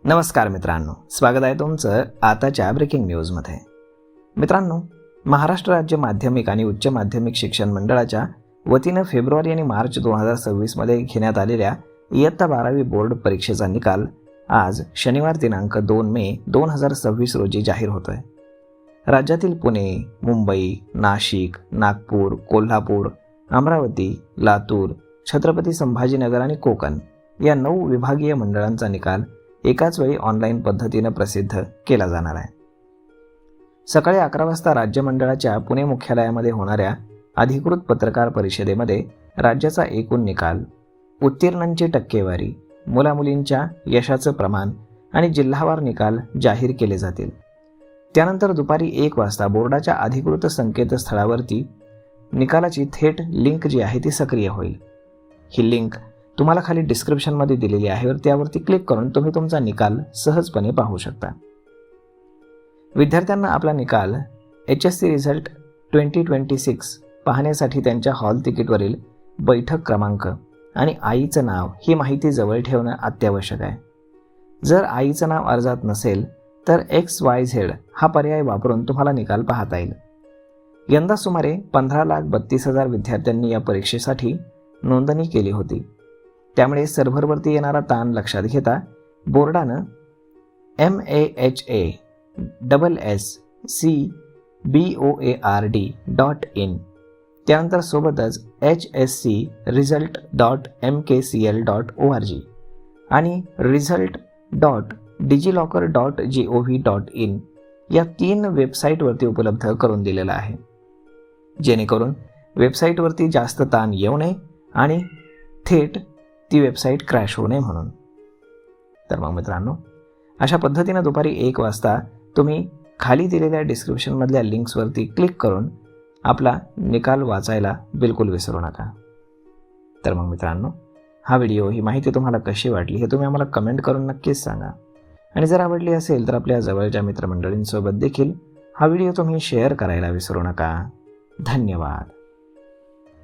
नमस्कार मित्रांनो, स्वागत आहे तुमचं आताच्या ब्रेकिंग न्यूजमध्ये. मित्रांनो, महाराष्ट्र राज्य माध्यमिक आणि उच्च माध्यमिक शिक्षण मंडळाच्या वतीनं फेब्रुवारी आणि मार्च 2026 घेण्यात आलेल्या इयत्ता 12वी बोर्ड परीक्षेचा निकाल आज शनिवार दिनांक 2 मे 2026 रोजी जाहीर होतोय. राज्यातील पुणे, मुंबई, नाशिक, नागपूर, कोल्हापूर, अमरावती, लातूर, छत्रपती संभाजीनगर आणि कोकण या 9 विभागीय मंडळांचा निकाल एकाच वेळी ऑनलाईन पद्धतीनं प्रसिद्ध केला जाणार आहे. सकाळी 11 वाजता राज्य मंडळाच्या पुणे मुख्यालयामध्ये होणाऱ्या अधिकृत पत्रकार परिषदेमध्ये राज्याचा एकूण निकाल, उत्तीर्णांची टक्केवारी, मुलामुलींच्या यशाचं प्रमाण आणि जिल्हावार निकाल जाहीर केले जातील. त्यानंतर दुपारी 1 वाजता बोर्डाच्या अधिकृत संकेतस्थळावरती निकालाची थेट लिंक जी आहे ती सक्रिय होईल. ही लिंक तुम्हाला खाली डिस्क्रिप्शनमध्ये दिलेली आहे, त्यावरती क्लिक करून तुम्ही तुमचा निकाल सहजपणे पाहू शकता. विद्यार्थ्यांना आपला निकाल HSC रिझल्ट 2026 पाहण्यासाठी त्यांच्या हॉल तिकीटवरील बैठक क्रमांक आणि आईचं नाव ही माहिती जवळ ठेवणं अत्यावश्यक आहे. जर आईचं नाव अर्जात नसेल तर XYZ हा पर्याय वापरून तुम्हाला निकाल पाहता येईल. यंदा सुमारे 15,32,000 विद्यार्थ्यांनी या परीक्षेसाठी नोंदणी केली होती. त्यामुळे सर्व्हरवरती येणारा ताण लक्षात घेता बोर्डानं mahscboard.in त्यानंतर सोबतच hscresult.mkcl.org आणि result.digilocker.gov.in या 3 वेबसाईटवरती उपलब्ध करून दिलेला आहे, जेणेकरून वेबसाईटवरती जास्त ताण येऊ नये आणि थेट ती वेबसाईट क्रॅश होऊ नये म्हणून. तर मग मित्रांनो, अशा पद्धतीनं दुपारी 1 वाजता तुम्ही खाली दिलेल्या डिस्क्रिप्शनमधल्या लिंक्सवरती क्लिक करून आपला निकाल वाचायला बिलकुल विसरू नका. तर मग मित्रांनो, हा व्हिडिओ, ही माहिती तुम्हाला कशी वाटली हे तुम्ही आम्हाला कमेंट करून नक्कीच सांगा. आणि जर आवडली असेल तर आपल्या जवळच्या मित्रमंडळींसोबत देखील हा व्हिडिओ तुम्ही शेअर करायला विसरू नका. धन्यवाद.